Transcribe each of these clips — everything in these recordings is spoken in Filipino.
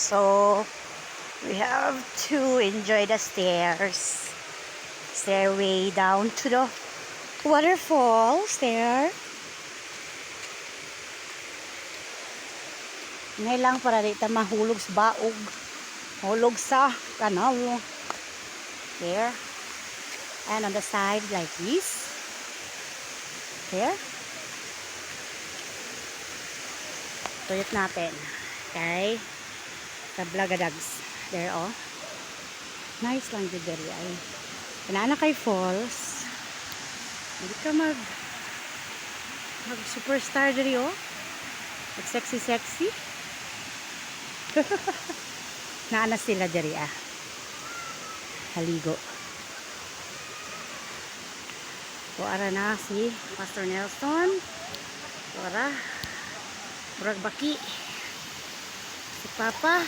So we have to enjoy the stairway down to the waterfalls there. Ngayon lang para dito mahulog sa baog. Hulog sa kanal. There. And on the side like this. There. Tuyot natin. Okay. Sa Blagadags. There, oh. Nice lang dito dali ay. Kanana kay falls. Hindi ka mag superstar dali, oh. Mag sexy. Naana sila dali, ah. Haligo. Kuara na si Pastor Nelson. Kuara. Murag baki. Si Papa.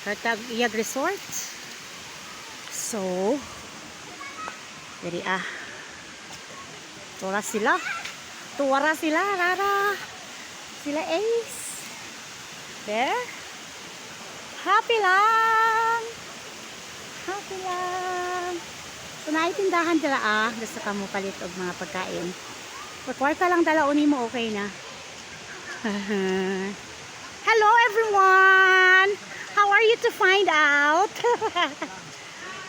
Katag iyag resort. So, dali, ah. Tuwara sila. Rara. Sila Ace. There. Happy lang. So, naitindahan dala, ah. Gusto ka mo palit og mga pagkain. Kwarta lang dala, uni mo, okay na. Hello, everyone! How are you to find out?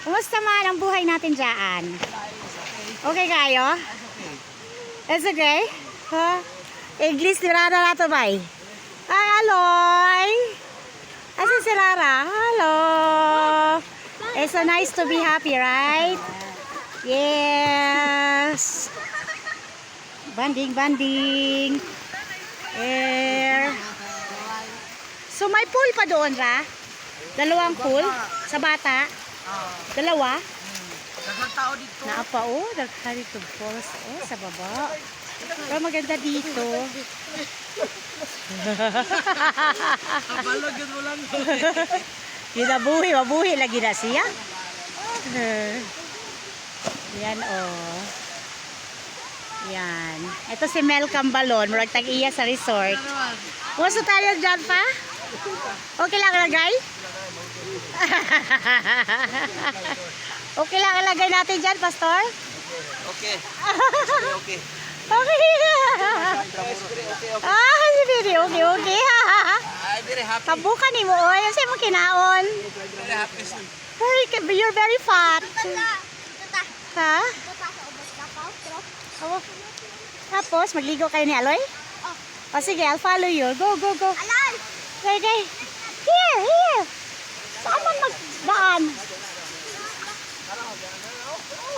Kumusta man ang buhay natin dyan? Okay kayo? It's okay? Huh? English, nirada na to, bay? Ay, Aloy! Asan si Rara? Hello! It's so nice to be happy, right? Yes! Banding! Air! So, may pool pa doon, Ra? Dalawang pool? Sa bata? Dalawa? Daghang tao dito. Naapa, oh. Daghang dito. Falls, oh, sa baba. Pero maganda dito. Kabalo gyud mo lang. Mabuhi lagi na siya. Yan, oh. Yan. Ito si Mel Cambalon. Murag tag-iya sa resort. Gusto tayo dyan pa? Okay lang lagay? Okay lang ilagay natin dyan, Pastor? Okay. Okay. Ah, hindi. Okay. I'm very happy. Kabukan ni mo, oy. Ano sa'yo mo kinaon? Very happy. You're very fat. Ha? Oh. Tapos, magligo kayo ni Aloy? O sige, I'll follow you. Go. Alay! Okay. Here. Saan man magdaan?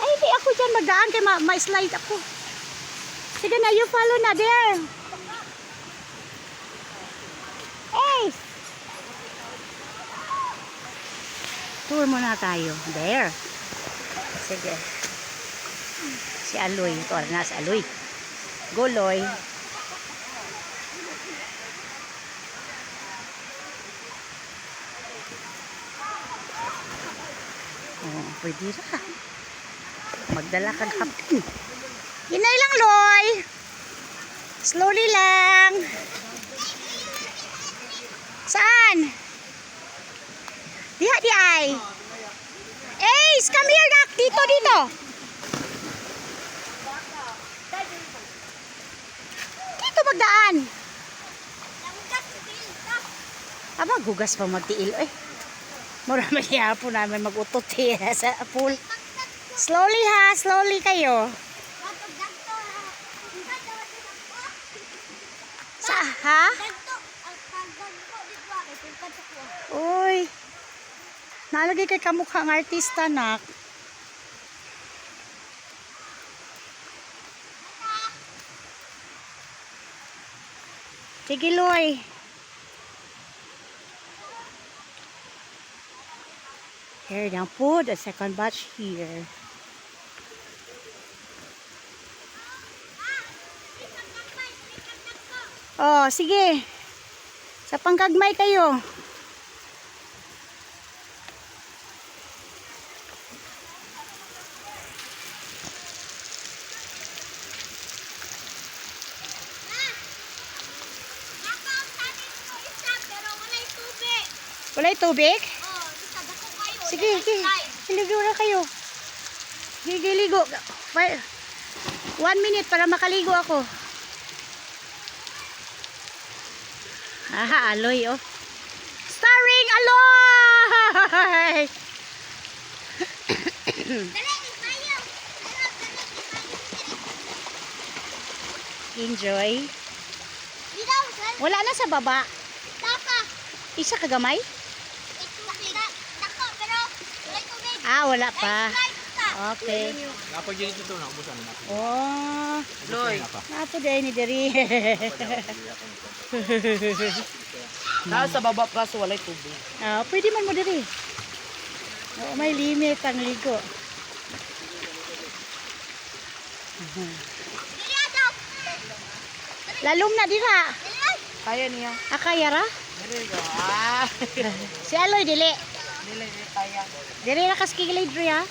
Ay, hindi ako dyan magdaan kaya ma-slide ako. Sige na, you follow na there. Hey! Tour muna tayo. There. Sige. Si Aloy. Ito na si Aloy. Go, Loy. Oh, pwede na. Magdala kang hapin. Hinay lang, Loy. Slowly lang. Saan? Di ay. Ace, come here, Nak. Dito. Dito magdaan. Gugas pa magtiil. Marami po namin mag-utot sa pool. Slowly kayo. Ha? Uy. Nalagay kay kamukhang artista, Nak. Sige, Loy. Here, now put the second batch here. Oh, sige. Sa pangkagmay kayo. Walay tubig? Oh, basta dako kayo. Sige, sige. Ligo na kayo. Sige, ligo. 1 minute para makaligo ako. Aha, Aloy, oh. Starring Aloy! Dali, tayo. Enjoy. Bitaw, sir. Wala na sa baba. Daka. Isa kagamay? Ito sila. Dako, pero walay tubig. Ah, wala pa. Right ka. Okay. Napag yun ito na, ubusan na. Oh, Loy. napo day ni diri. Nasa baba pa, so walay tubig. Ah, pwede man mo diri. Oh, may limit ang ligo. Dili daw. Lalom na dira. Dili. Kaya niya. Akayara? Dili ko. Ah. Si Aloy dili. Dili, kaya. Diri ra kas kigilid diri ha.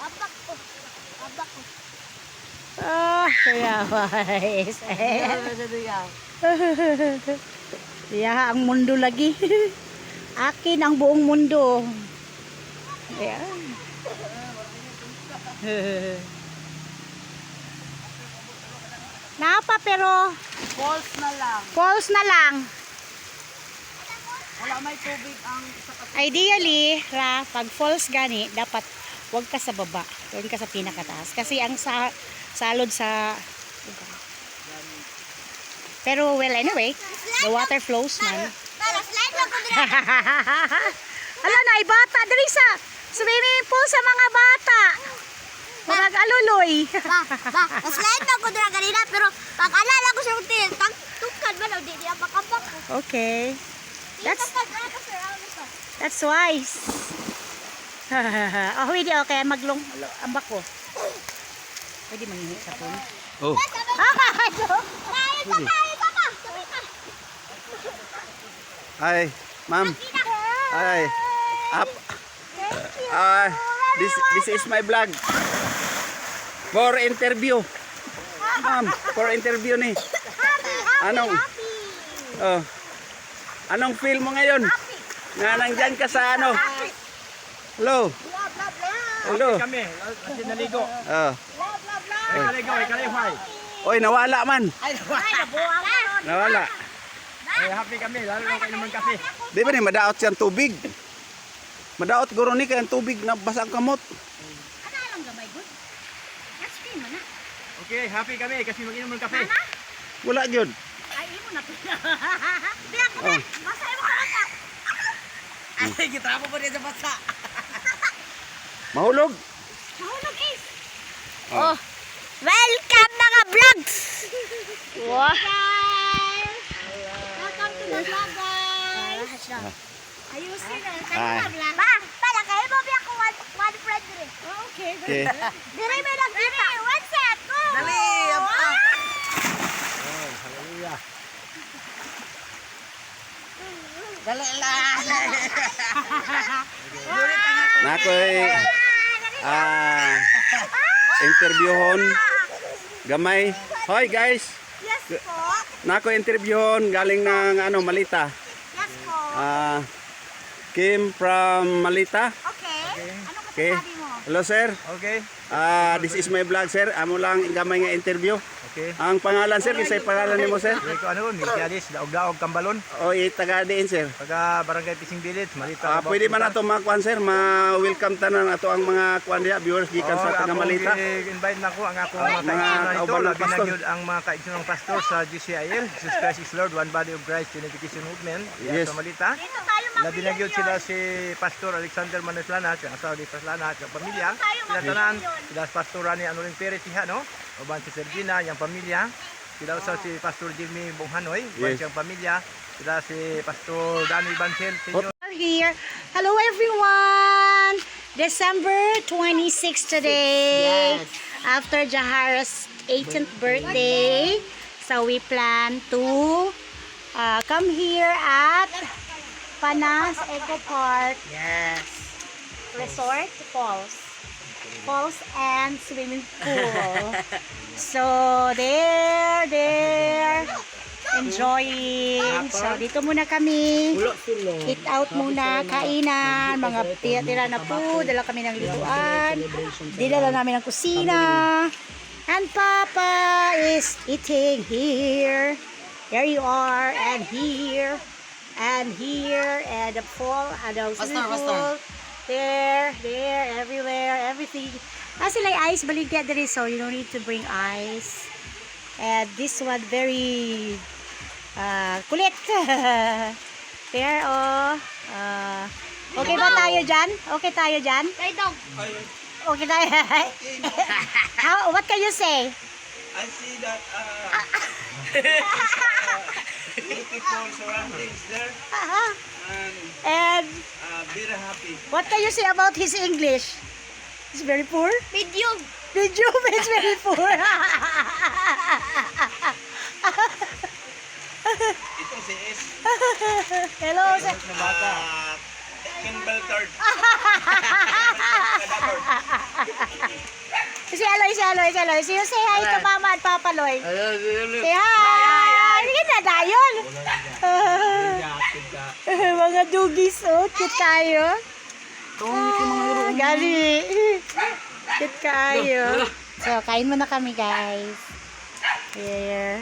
Abak ko. Abak ko. Ah, kaya guys. Ya, ang mundo lagi. Akin ang buong mundo. Ayan. Napa pero Falls na lang. falls na lang. Wala may tubig ang sa Ideally, ra, pag falls gani, dapat wag ka sa baba. Wag ka sa pinakataas. Kasi ang salod sa... Pero well, anyway, the water flows man. Para slide lang ko dira. Ala na, ay bata. Dali sa swimming pool sa mga bata. Marag aluloy. Ba, slide lang ko dira kanina pero pag alala ko sa hotel, tukad man di diya makabak. Okay. That's That's that's wise. Oh, hindi okay. Maglong ambak ko. Pwede manghingi sa pool. Oh. Hi, ma'am. Hi. Up. This is my vlog. For interview. Ma'am, for interview ni. Anong Anong feel mo ngayon? Na nandyan ka sa ano? Hello. Hello. Kami, kasi naligo. Oh. Naligo, ikalifay. Oy, nawala man. Nawala. Happy kami, lalo na kayo naman kape. Di ba ni madaot siyang tubig? Madaot guro ni kayang tubig na basang kamot. Ano lang gamay good? That's cream na. Okay, happy kami kasi mag-inom ng kape. Wala gyud. Ay, imo na to. Bilang ko ba? Basta mo ka lang. Ay, gitrapo pa rin sa basa. Mahulog. Mahulog is. Oh. Welcome mga vlogs. Wow. Guys. Welcome to the vlog guys. Ayusin na. Hi. Ba, para kayo mo biya ko one friend dire. Okay. Okay. Dire may nagkita. One set. Go. Dali, apa? Dali lang. Nakoy interviewon gamay. Hoy guys, Yes po. nakoy interviewon galing ng ano Malita. Yes po. Came from Malita. Okay. Ano Okay. masasabi mo? Hello sir. Okay, This is my vlog sir. Amo lang gamay nga interview. okay. Ang pangalan sir, kisay pangalan nimo sir? Ito ano, Miltiadis, Daog-Daog, Kambalon. O taga diin sir. Pagka Barangay Pising Village, Malita. Pwede man ato makuan sir, ma-welcome tanan ato ang mga kuan diha viewers gikan sa taga Malita. Invite na ko ang ako mga mga ito, kauban ng labi na pastor. yun ang mga kaigsoon ng pastor sa GCIL, Jesus Christ is Lord, One Body of Christ Unification Movement, Yes. sa Malita. Dito tayo Labi na yun sila si Pastor Alexander Maneslana, si asawa ni Paslana, at yung pamilya. Sila tanan, sila si Pastor Rani Anurin Perez, siya, no? Uban si Sergina, yung pamilya. Sila usap si Pastor Jimmy Bonghanoy, uban Yes. siyang pamilya. Sila si Pastor Danny Bancel, Senyor. Here. Hello everyone. December 26 today. After Jahara's 18th birthday. So we plan to come here at Panas Eco Park Yes. Resort Falls. falls and swimming pool. So, there, enjoying. So, dito muna kami. Eat out muna, kainan, mga tira-tira na food. Dala kami ng lutuan. Dinala namin ng kusina. And Papa is eating here. There you are, and here, and here, and the fall, and the swimming pool. There, everywhere, everything. Sila ice, baligya diri, so you don't need to bring ice. And this one, very kulit. There, oh. Okay ba tayo dyan? Okay tayo dyan? Kay dog. Okay tayo. What can you say? I see that beautiful surroundings there And and very happy. what can you say about his English? He's very poor. Medium. Medium is very poor. Ito si S. Hello. Kimball third. Si Aloy. So you say hi to Mama at Papa Loy. Say hi. Sige na dayon. Mga dugis, oh. Cute tayo. Gali. Cute kayo. So, kain muna kami, guys. Here.